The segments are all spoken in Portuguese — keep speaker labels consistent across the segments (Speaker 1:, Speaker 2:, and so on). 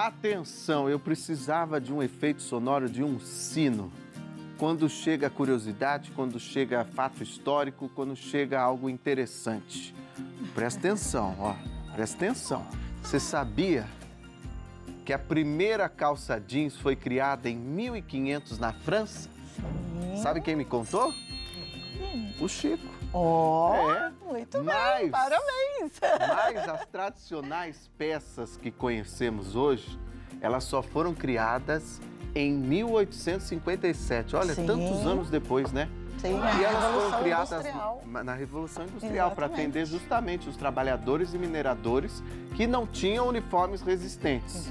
Speaker 1: Atenção, eu precisava de um efeito sonoro de um sino. Quando chega a curiosidade, quando chega fato histórico, quando chega algo interessante. Presta atenção, ó, presta atenção. Você sabia que a primeira calça jeans foi criada em 1500 na França?
Speaker 2: Sim.
Speaker 1: Sabe quem me contou? O Chico.
Speaker 2: Muito bem, parabéns!
Speaker 1: Mas as tradicionais peças que conhecemos hoje, elas só foram criadas em 1857. Olha,
Speaker 2: Sim.
Speaker 1: tantos anos depois, né?
Speaker 2: Sim,
Speaker 1: E elas foram
Speaker 2: Revolução
Speaker 1: criadas
Speaker 2: Industrial.
Speaker 1: na Revolução Industrial para
Speaker 2: Exatamente.
Speaker 1: atender justamente os trabalhadores e mineradores que não tinham uniformes resistentes.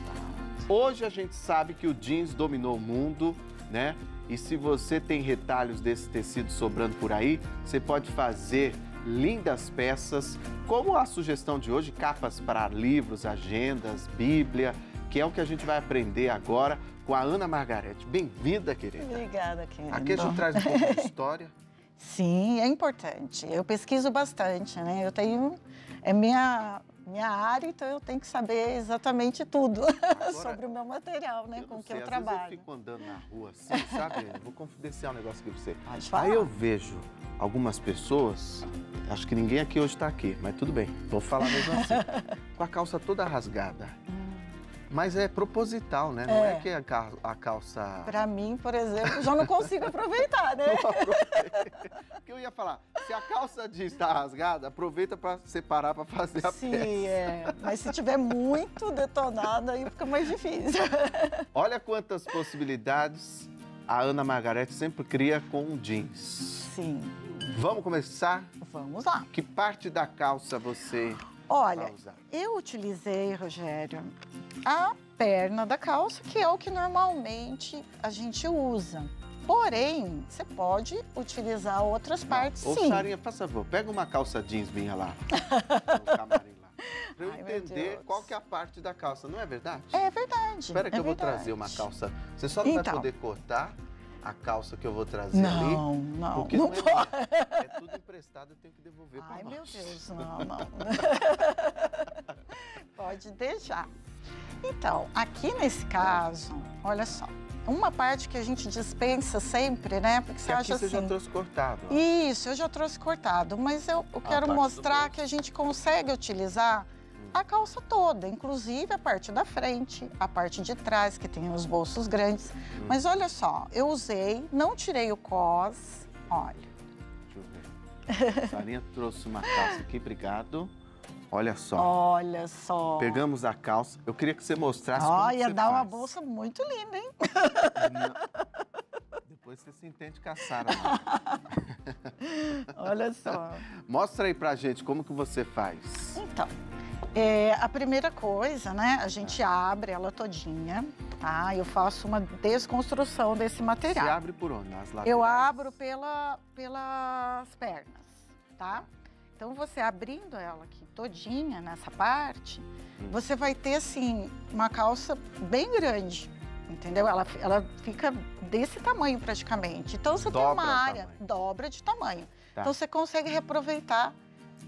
Speaker 1: Hoje a gente sabe que o jeans dominou o mundo, né? E se você tem retalhos desse tecido sobrando por aí, você pode fazer lindas peças, como a sugestão de hoje, capas para livros, agendas, Bíblia, que é o que a gente vai aprender agora com a Ana Margarete. Bem-vinda, querida.
Speaker 2: Obrigada, querida.
Speaker 1: Aqui a gente traz um pouco de história.
Speaker 2: Sim, é importante. Eu pesquiso bastante, né? Eu tenho... É minha área, então eu tenho que saber exatamente tudo sobre o meu material, né? Com que eu trabalho.
Speaker 1: Às vezes eu fico andando na rua assim, sabe? Vou confidenciar um negócio aqui pra você.
Speaker 2: Pode falar.
Speaker 1: Aí eu vejo algumas pessoas, acho que ninguém aqui hoje está aqui, mas tudo bem, vou falar mesmo assim, com a calça toda rasgada. Mas é proposital, né? Não é que a calça...
Speaker 2: Pra mim, por exemplo, já não consigo aproveitar, né?
Speaker 1: Porque eu ia falar, se a calça jeans está rasgada, aproveita para separar para fazer a peça.
Speaker 2: Sim, mas se tiver muito detonada, aí fica mais difícil.
Speaker 1: Olha quantas possibilidades a Ana Margarete sempre cria com jeans.
Speaker 2: Sim.
Speaker 1: Vamos começar?
Speaker 2: Vamos lá.
Speaker 1: Que parte da calça você
Speaker 2: Olha,
Speaker 1: vai usar?
Speaker 2: eu utilizei, Rogério, a perna da calça, que é o que normalmente a gente usa. Porém, você pode utilizar outras partes,
Speaker 1: Ô,
Speaker 2: sim.
Speaker 1: Sarinha, por favor, pega uma calça jeans minha lá, no camarim lá, pra eu
Speaker 2: Ai, meu
Speaker 1: entender
Speaker 2: Deus.
Speaker 1: qual que é a parte da calça, não é verdade?
Speaker 2: É verdade.
Speaker 1: Espera que eu vou trazer uma calça. Você só não vai poder cortar a calça que eu vou trazer ali.
Speaker 2: Não,
Speaker 1: Porque
Speaker 2: não
Speaker 1: não
Speaker 2: pode.
Speaker 1: é tudo emprestado, eu tenho que devolver para
Speaker 2: Ai,
Speaker 1: nós.
Speaker 2: meu Deus, não. Pode deixar. Então, aqui nesse caso, olha só, uma parte que a gente dispensa sempre, né? Porque você acha
Speaker 1: você
Speaker 2: assim...
Speaker 1: já trouxe cortado. Ó.
Speaker 2: Isso, eu já trouxe cortado, mas eu quero mostrar que a gente consegue utilizar a calça toda, inclusive a parte da frente, a parte de trás, que tem os bolsos grandes. Mas olha só, eu usei, não tirei o cos, olha.
Speaker 1: Deixa eu ver. A Sarinha trouxe uma calça aqui, obrigado. Olha só.
Speaker 2: Olha só.
Speaker 1: Pegamos a calça. Eu queria que você mostrasse como
Speaker 2: Olha,
Speaker 1: você
Speaker 2: dá uma
Speaker 1: faz.
Speaker 2: bolsa muito linda, hein?
Speaker 1: Depois você se entende com a Sara. Né?
Speaker 2: Olha só.
Speaker 1: Mostra aí pra gente como que você faz.
Speaker 2: Então, a primeira coisa, né? A gente abre ela todinha, tá? Eu faço uma desconstrução desse material.
Speaker 1: Você abre por onde? Nas laterais?
Speaker 2: Eu abro pelas pernas, tá? Então, você abrindo ela aqui todinha, nessa parte, você vai ter, assim, uma calça bem grande, entendeu? Ela fica desse tamanho, praticamente. Então, você tem uma área, dobra de tamanho.
Speaker 1: Tá.
Speaker 2: Então, você consegue reaproveitar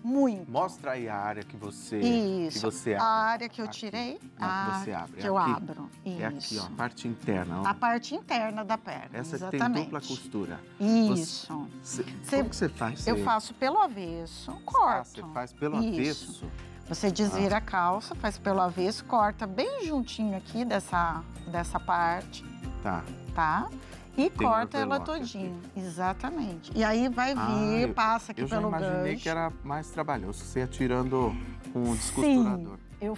Speaker 2: muito.
Speaker 1: Mostra aí a área que você,
Speaker 2: Isso,
Speaker 1: abre.
Speaker 2: a área que eu tirei,
Speaker 1: Não, que você abre.
Speaker 2: que eu
Speaker 1: aqui.
Speaker 2: abro. Isso.
Speaker 1: É aqui, ó, a parte interna. Ó.
Speaker 2: A parte interna da perna,
Speaker 1: Essa
Speaker 2: exatamente.
Speaker 1: tem dupla costura.
Speaker 2: Isso.
Speaker 1: Como que você faz?
Speaker 2: Eu faço pelo avesso, corto.
Speaker 1: Você faz pelo avesso?
Speaker 2: Você desvira a calça, faz pelo avesso, corta bem juntinho aqui dessa parte, tá? E
Speaker 1: Tem
Speaker 2: corta ela
Speaker 1: overlock
Speaker 2: todinha, exatamente. E aí vai vir, passa aqui pelo gancho.
Speaker 1: Eu já imaginei que era mais trabalhoso, você ia tirando com um descosturador.
Speaker 2: Sim,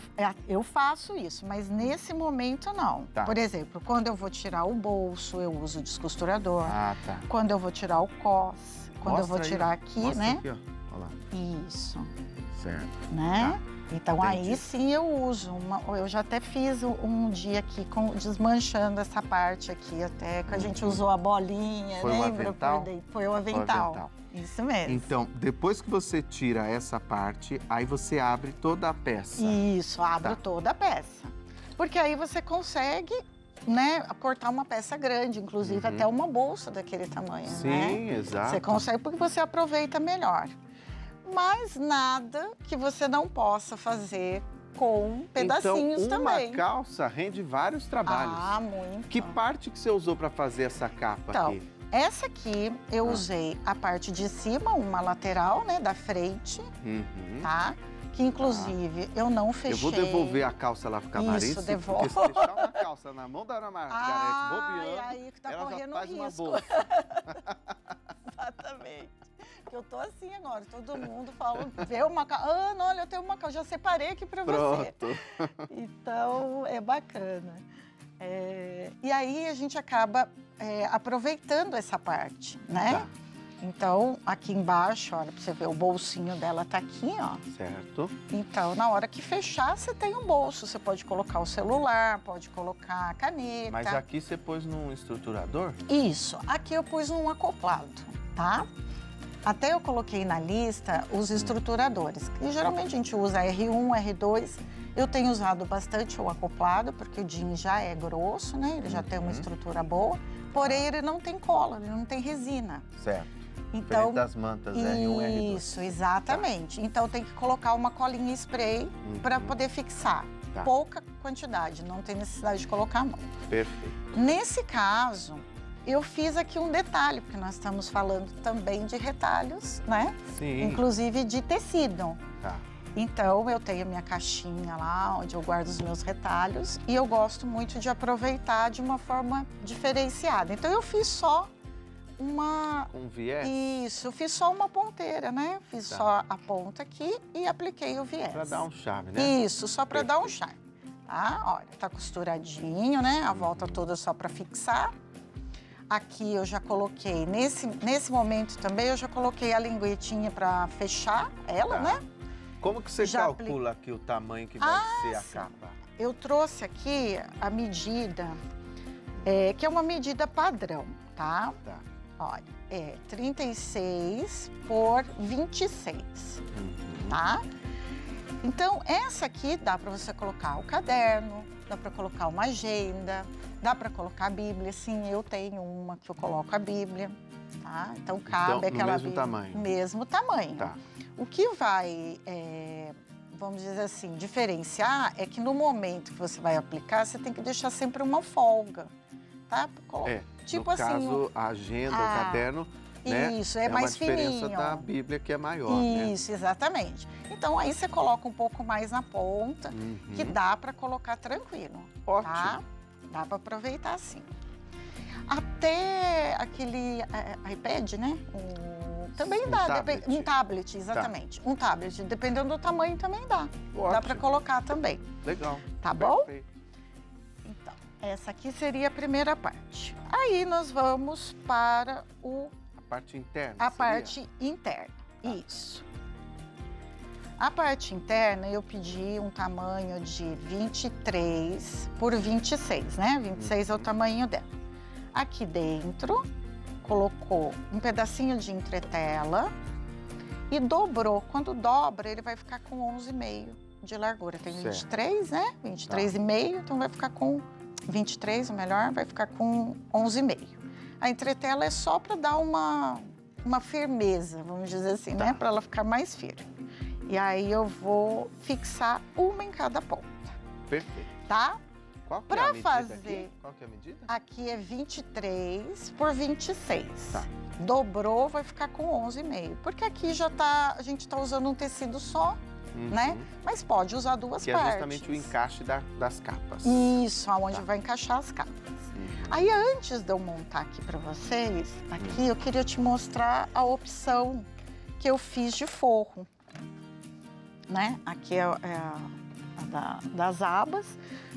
Speaker 2: eu faço isso, mas nesse momento não.
Speaker 1: Tá.
Speaker 2: Por exemplo, quando eu vou tirar o bolso, eu uso o descosturador.
Speaker 1: Ah, tá.
Speaker 2: Quando eu vou tirar o cos, quando eu vou tirar aqui, né?
Speaker 1: Aqui, ó. Olha lá.
Speaker 2: Isso.
Speaker 1: Certo.
Speaker 2: Né?
Speaker 1: Tá.
Speaker 2: Então,
Speaker 1: Entendi.
Speaker 2: aí sim eu uso. Eu já até fiz um dia aqui desmanchando essa parte aqui, até que a gente usou a bolinha,
Speaker 1: Foi
Speaker 2: lembra?
Speaker 1: o avental?
Speaker 2: Foi o avental. Isso mesmo.
Speaker 1: Então, depois que você tira essa parte, aí você abre toda a peça.
Speaker 2: Isso, abro toda a peça. Porque aí você consegue, né, cortar uma peça grande, inclusive até uma bolsa daquele tamanho, né?
Speaker 1: Sim, exato.
Speaker 2: Você consegue porque você aproveita melhor. Mas nada que você não possa fazer com pedacinhos
Speaker 1: então,
Speaker 2: também.
Speaker 1: Uma calça rende vários trabalhos.
Speaker 2: Ah, muito.
Speaker 1: Que parte que você usou para fazer essa capa aqui?
Speaker 2: Essa aqui eu usei a parte de cima, uma lateral, né, da frente, tá? Que inclusive eu não fechei.
Speaker 1: Eu vou devolver a calça lá pro camarim.
Speaker 2: Isso, devolve.
Speaker 1: Porque se deixar uma calça na mão da Ana Margarete bobeando,
Speaker 2: aí que tá
Speaker 1: ela
Speaker 2: correndo
Speaker 1: já faz
Speaker 2: risco.
Speaker 1: uma bolsa.
Speaker 2: Exatamente. Porque eu tô assim agora, todo mundo fala, vê uma calça. Ana, olha, eu tenho uma calça, já separei aqui pra você. Então, é bacana. E aí a gente acaba aproveitando essa parte, né?
Speaker 1: Tá.
Speaker 2: Então, aqui embaixo, olha, pra você ver, o bolsinho dela tá aqui, ó.
Speaker 1: Certo.
Speaker 2: Então, na hora que fechar, você tem um bolso. Você pode colocar o celular, pode colocar a caneta.
Speaker 1: Mas aqui você pôs num estruturador?
Speaker 2: Isso. Aqui eu pus um acoplado, tá? Até eu coloquei na lista os estruturadores. E geralmente a gente usa R1, R2. Eu tenho usado bastante o acoplado, porque o jeans já é grosso, né? Ele já tem uma estrutura boa. Porém, ele não tem cola, ele não tem resina.
Speaker 1: Certo.
Speaker 2: Então,
Speaker 1: diferente das mantas R1 e R2.
Speaker 2: Isso, exatamente. Tá. Então tem que colocar uma colinha spray para poder fixar. Tá. Pouca quantidade, não tem necessidade de colocar a mão.
Speaker 1: Perfeito.
Speaker 2: Nesse caso, eu fiz aqui um detalhe, porque nós estamos falando também de retalhos, né?
Speaker 1: Sim.
Speaker 2: Inclusive de tecido.
Speaker 1: Tá.
Speaker 2: Então, eu tenho minha caixinha lá, onde eu guardo os meus retalhos. E eu gosto muito de aproveitar de uma forma diferenciada. Então, eu fiz só uma...
Speaker 1: Um viés?
Speaker 2: Isso, eu fiz só uma ponteira, né? Fiz só a ponta aqui e apliquei o viés.
Speaker 1: Para dar um charme, né?
Speaker 2: Isso, só para dar um charme. Tá? Olha, tá costuradinho, né? A volta toda só para fixar. Aqui eu já coloquei, nesse momento também, eu já coloquei a linguetinha para fechar ela, né?
Speaker 1: Como que você calcula aqui o tamanho que vai ser a capa? Eu
Speaker 2: trouxe aqui a medida, que é uma medida padrão, tá?
Speaker 1: Tá.
Speaker 2: Olha, 36 por 26, tá? Então, essa aqui dá para você colocar o caderno, dá para colocar uma agenda, dá para colocar a Bíblia. Sim, eu tenho uma que eu coloco a Bíblia, tá? Então, cabe aquela
Speaker 1: mesmo
Speaker 2: Bíblia.
Speaker 1: Tamanho.
Speaker 2: Mesmo tamanho.
Speaker 1: Tá.
Speaker 2: O que vai, vamos dizer assim, diferenciar é que no momento que você vai aplicar, você tem que deixar sempre uma folga, tá?
Speaker 1: Tipo no caso, a agenda, o caderno, né?
Speaker 2: Isso, é mais fininho.
Speaker 1: É uma diferença da Bíblia que é maior, né?
Speaker 2: Isso, exatamente. Então, aí você coloca um pouco mais na ponta, que dá para colocar tranquilo.
Speaker 1: Ótimo.
Speaker 2: Tá? Dá para aproveitar assim. Até aquele iPad, né? Também dá, um tablet, exatamente. Tá. Um tablet, dependendo do tamanho também dá. Ótimo. Dá para colocar também.
Speaker 1: Legal.
Speaker 2: Tá bom?
Speaker 1: Perfeito.
Speaker 2: Então, essa aqui seria a primeira parte. Aí nós vamos para
Speaker 1: a parte interna.
Speaker 2: A parte interna, isso. A parte interna eu pedi um tamanho de 23 por 26, né? 26 é o tamanho dela. Aqui dentro, colocou um pedacinho de entretela e dobrou. Quando dobra, ele vai ficar com 11,5 de largura. Tem 23, né? 23,5, então vai ficar com 23, o melhor, vai ficar com 11,5. A entretela é só para dar uma firmeza, vamos dizer assim, né? Para ela ficar mais firme. E aí eu vou fixar uma em cada ponta.
Speaker 1: Perfeito.
Speaker 2: Tá?
Speaker 1: Qual que é a medida aqui? Qual que é a medida?
Speaker 2: Aqui é 23 por 26.
Speaker 1: Tá.
Speaker 2: Dobrou, vai ficar com 11,5. Porque aqui já tá, a gente tá usando um tecido só, né? Mas pode usar duas partes.
Speaker 1: Que é justamente o encaixe das capas.
Speaker 2: Isso, aonde vai encaixar as capas. Aí, antes de eu montar aqui para vocês, aqui eu queria te mostrar a opção que eu fiz de forro, né? Aqui é a das abas,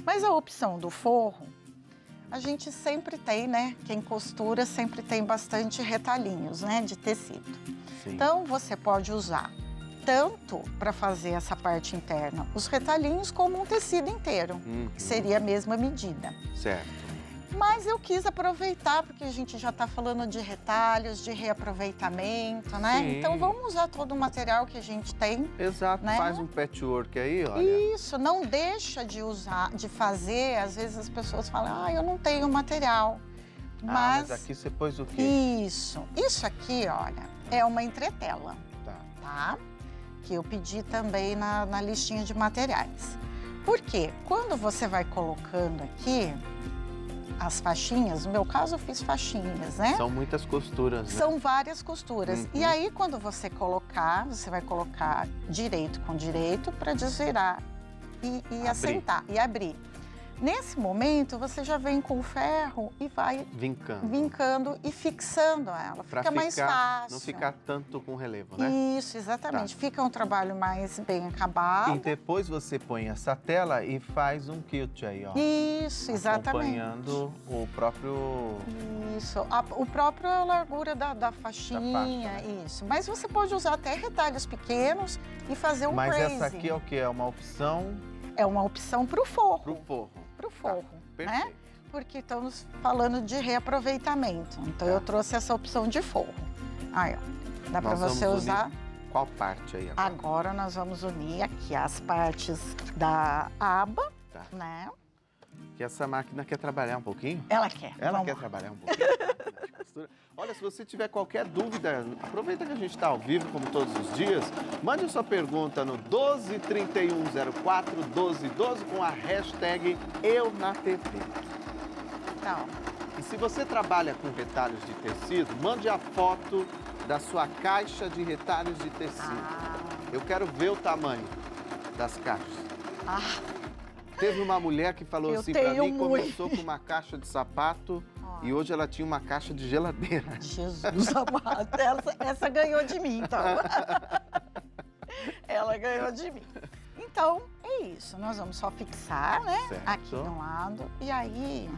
Speaker 2: mas a opção do forro, a gente sempre tem, né? Quem costura sempre tem bastante retalhinhos, né? De tecido. Sim. Então, você pode usar tanto para fazer essa parte interna, os retalhinhos, como um tecido inteiro, que seria a mesma medida.
Speaker 1: Certo.
Speaker 2: Mas eu quis aproveitar, porque a gente já está falando de retalhos, de reaproveitamento, né? Sim. Então, vamos usar todo o material que a gente tem.
Speaker 1: Exato, né? Faz um patchwork aí, olha.
Speaker 2: Isso, não deixa de usar, de fazer. Às vezes as pessoas falam, eu não tenho material.
Speaker 1: Mas aqui você pôs o quê?
Speaker 2: Isso aqui, olha, é uma entretela, tá? Que eu pedi também na listinha de materiais. Por quê? Quando você vai colocando aqui as faixinhas, no meu caso eu fiz faixinhas, né?
Speaker 1: São muitas costuras, né?
Speaker 2: São várias costuras.
Speaker 1: Uhum.
Speaker 2: E aí, quando você colocar, você vai colocar direito com direito para desvirar e assentar e abrir. Nesse momento, você já vem com o ferro e vai vincando e fixando ela. Fica mais fácil.
Speaker 1: Não ficar tanto com relevo, né?
Speaker 2: Isso, exatamente. Tá. Fica um trabalho mais bem acabado.
Speaker 1: E depois você põe essa tela e faz um quilt aí, ó.
Speaker 2: Isso, exatamente.
Speaker 1: Acompanhando o próprio...
Speaker 2: Isso, o próprio largura da faixinha,
Speaker 1: faixa, né?
Speaker 2: Isso. Mas você pode usar até retalhos pequenos e fazer um crazy.
Speaker 1: Mas essa aqui é o quê? É uma opção...
Speaker 2: É uma opção para o forro.
Speaker 1: Para o forro.
Speaker 2: Para o forro,
Speaker 1: perfeito.
Speaker 2: Né? Porque estamos falando de reaproveitamento. Então, eu trouxe essa opção de forro. Aí, ó. Dá para você usar...
Speaker 1: Qual parte aí agora?
Speaker 2: Agora nós vamos unir aqui as partes da aba, né?
Speaker 1: Que essa máquina quer trabalhar um pouquinho?
Speaker 2: Ela quer.
Speaker 1: Ela quer trabalhar um pouquinho. Olha, se você tiver qualquer dúvida, aproveita que a gente está ao vivo, como todos os dias. Mande a sua pergunta no 123104 1212 com a hashtag EuNaTV.
Speaker 2: Então.
Speaker 1: E se você trabalha com retalhos de tecido, mande a foto da sua caixa de retalhos de tecido. Eu quero ver o tamanho das caixas. Teve uma mulher que falou assim pra mim, começou com uma caixa de sapato e hoje ela tinha uma caixa de geladeira.
Speaker 2: Jesus amado, essa ganhou de mim, então. Ela ganhou de mim. Então, é isso. Nós vamos só fixar, né?
Speaker 1: Certo.
Speaker 2: Aqui de um lado. E aí,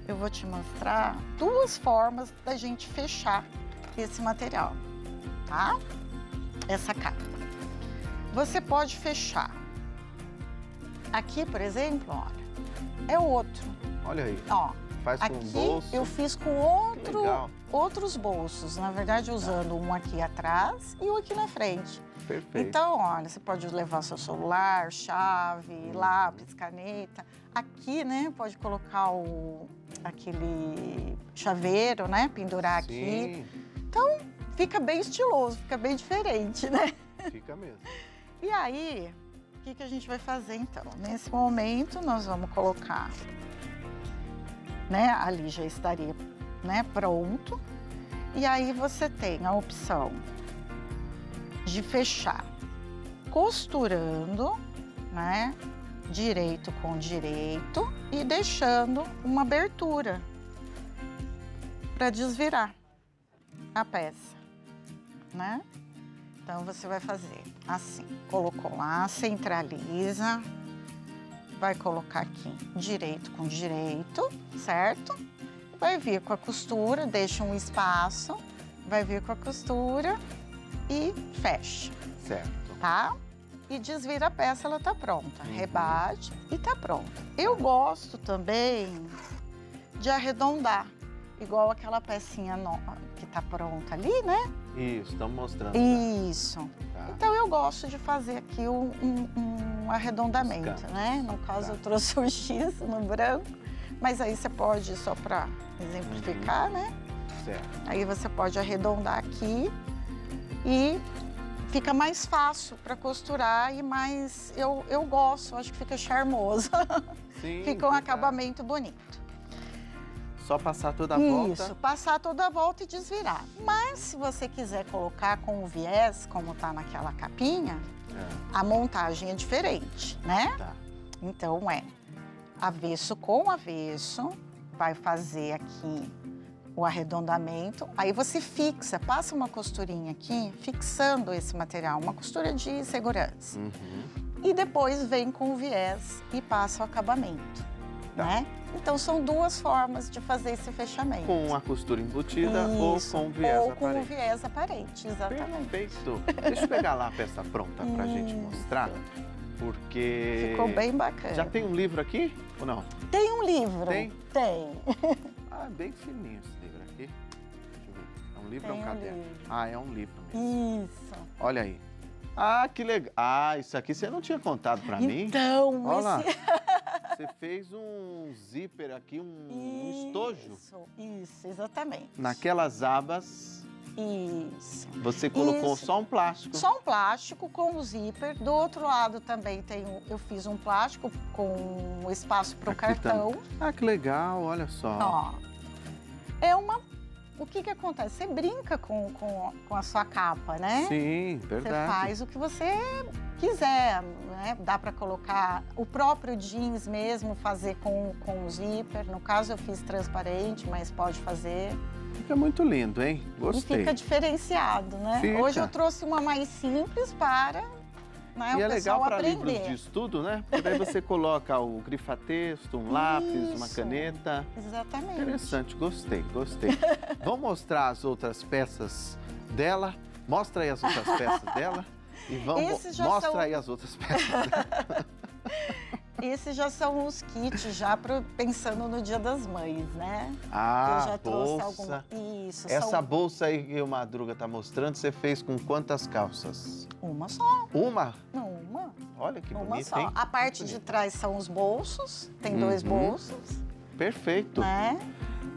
Speaker 2: eu vou te mostrar duas formas da gente fechar esse material, tá? Essa capa. Você pode fechar. Aqui, por exemplo, olha, é outro.
Speaker 1: Olha aí.
Speaker 2: Ó,
Speaker 1: faz com
Speaker 2: aqui
Speaker 1: bolso.
Speaker 2: eu fiz com outros bolsos. Na verdade, usando um aqui atrás e um aqui na frente.
Speaker 1: Perfeito.
Speaker 2: Então, olha, você pode levar seu celular, chave, lápis, caneta. Aqui, né, pode colocar aquele chaveiro, né, pendurar aqui. Então, fica bem estiloso, fica bem diferente, né?
Speaker 1: Fica mesmo.
Speaker 2: E aí, o que a gente vai fazer, então? Nesse momento, nós vamos colocar, né, ali já estaria, né, pronto. E aí, você tem a opção de fechar costurando, né, direito com direito e deixando uma abertura para desvirar a peça, né? Então, você vai fazer assim, colocou lá, centraliza, vai colocar aqui direito com direito, certo? Vai vir com a costura, deixa um espaço, vai vir com a costura e fecha.
Speaker 1: Certo.
Speaker 2: Tá? E desvira a peça, ela tá pronta. Rebate e tá pronta. Eu gosto também de arredondar, igual aquela pecinha nova que tá pronta ali, né?
Speaker 1: Isso, estamos mostrando.
Speaker 2: Isso.
Speaker 1: Tá.
Speaker 2: Então, eu gosto de fazer aqui um arredondamento, né? No caso, eu trouxe um X no branco, mas aí você pode, só para exemplificar, né?
Speaker 1: Certo.
Speaker 2: Aí você pode arredondar aqui e fica mais fácil para costurar e mais... Eu gosto, acho que fica charmoso.
Speaker 1: Sim,
Speaker 2: fica um acabamento bonito.
Speaker 1: Só passar toda a volta?
Speaker 2: Isso, passar toda a volta e desvirar. Mas se você quiser colocar com o viés, como tá naquela capinha, a montagem é diferente, né?
Speaker 1: Tá.
Speaker 2: Então é avesso com avesso, vai fazer aqui o arredondamento, aí você fixa, passa uma costurinha aqui, fixando esse material, uma costura de segurança. E depois vem com o viés e passa o acabamento, né? Então, são duas formas de fazer esse fechamento.
Speaker 1: Com a costura embutida ou com o viés aparente.
Speaker 2: Ou com o viés aparente, exatamente.
Speaker 1: Perfeito. Deixa eu pegar lá a peça pronta pra gente mostrar, porque...
Speaker 2: Ficou bem bacana.
Speaker 1: Já tem um livro aqui ou não?
Speaker 2: Tem um livro.
Speaker 1: Tem?
Speaker 2: Tem.
Speaker 1: Ah, bem fininho esse livro aqui. Deixa eu ver. É um livro ou um caderno?
Speaker 2: Livro.
Speaker 1: Ah, é um livro mesmo.
Speaker 2: Isso.
Speaker 1: Olha aí. Ah, que legal. Ah, isso aqui você não tinha contado pra mim?
Speaker 2: Então,
Speaker 1: olha lá. Você fez um zíper aqui, um estojo.
Speaker 2: Isso, exatamente.
Speaker 1: Naquelas abas
Speaker 2: Isso.
Speaker 1: Você colocou
Speaker 2: Isso.
Speaker 1: só um plástico.
Speaker 2: Só um plástico com o zíper. Do outro lado também eu fiz um plástico com espaço para o cartão.
Speaker 1: Ah, que legal, olha só.
Speaker 2: Ó, o que acontece? Você brinca com a sua capa, né?
Speaker 1: Sim, verdade.
Speaker 2: Você faz o que você quiser, né? Dá para colocar o próprio jeans mesmo, fazer com o zíper. No caso eu fiz transparente, mas pode fazer.
Speaker 1: Fica muito lindo, hein? Gostei.
Speaker 2: E fica diferenciado, né?
Speaker 1: Fica.
Speaker 2: Hoje eu trouxe uma mais simples para, né,
Speaker 1: E
Speaker 2: o
Speaker 1: é legal
Speaker 2: pessoal
Speaker 1: para
Speaker 2: aprender.
Speaker 1: livros de estudo, né? Porque daí você coloca o grifa-texto, um lápis, uma
Speaker 2: Isso.
Speaker 1: caneta.
Speaker 2: Exatamente.
Speaker 1: Interessante, gostei. Vamos mostrar as outras peças dela? Mostra aí as outras peças dela. E mostra aí as outras peças dela.
Speaker 2: Esses já são os kits, já pensando no Dia das Mães, né?
Speaker 1: Ah,
Speaker 2: eu já trouxe
Speaker 1: bolsa.
Speaker 2: alguma. Isso.
Speaker 1: Essa bolsa aí que o Madruga tá mostrando, você fez com quantas calças?
Speaker 2: Uma só.
Speaker 1: Uma?
Speaker 2: Não, uma.
Speaker 1: Olha que
Speaker 2: Uma
Speaker 1: bonito,
Speaker 2: só.
Speaker 1: hein?
Speaker 2: A parte
Speaker 1: Muito
Speaker 2: de
Speaker 1: bonito.
Speaker 2: trás são os bolsos. Tem 2 bolsos,
Speaker 1: Perfeito.
Speaker 2: né?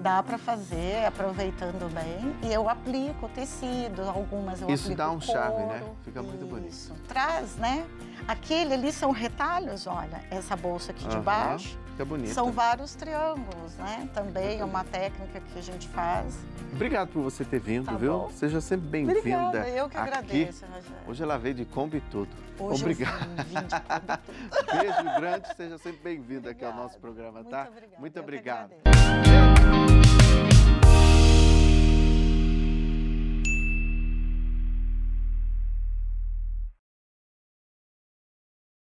Speaker 2: Dá para fazer, aproveitando bem. E eu aplico tecido, algumas eu
Speaker 1: Isso
Speaker 2: aplico
Speaker 1: dá um charme,
Speaker 2: couro.
Speaker 1: né? Fica muito bonito.
Speaker 2: Isso. Traz, né? Aquele ali são retalhos, olha. Essa bolsa aqui de
Speaker 1: Aham,
Speaker 2: baixo.
Speaker 1: Fica bonito.
Speaker 2: São vários triângulos, né? Também
Speaker 1: Muito
Speaker 2: é uma técnica que a gente faz.
Speaker 1: Obrigado por você ter vindo,
Speaker 2: Tá
Speaker 1: viu?
Speaker 2: bom.
Speaker 1: Seja sempre bem-vinda.
Speaker 2: Obrigada, eu que
Speaker 1: aqui.
Speaker 2: agradeço, Rogério.
Speaker 1: Hoje ela veio de Kombi e tudo.
Speaker 2: Hoje
Speaker 1: Obrigado.
Speaker 2: eu vim de tudo.
Speaker 1: Beijo grande, seja sempre bem-vinda aqui ao
Speaker 2: Obrigada.
Speaker 1: nosso programa,
Speaker 2: Muito
Speaker 1: tá?
Speaker 2: obrigada.
Speaker 1: Muito
Speaker 2: Eu que
Speaker 1: obrigado.
Speaker 2: agradeço.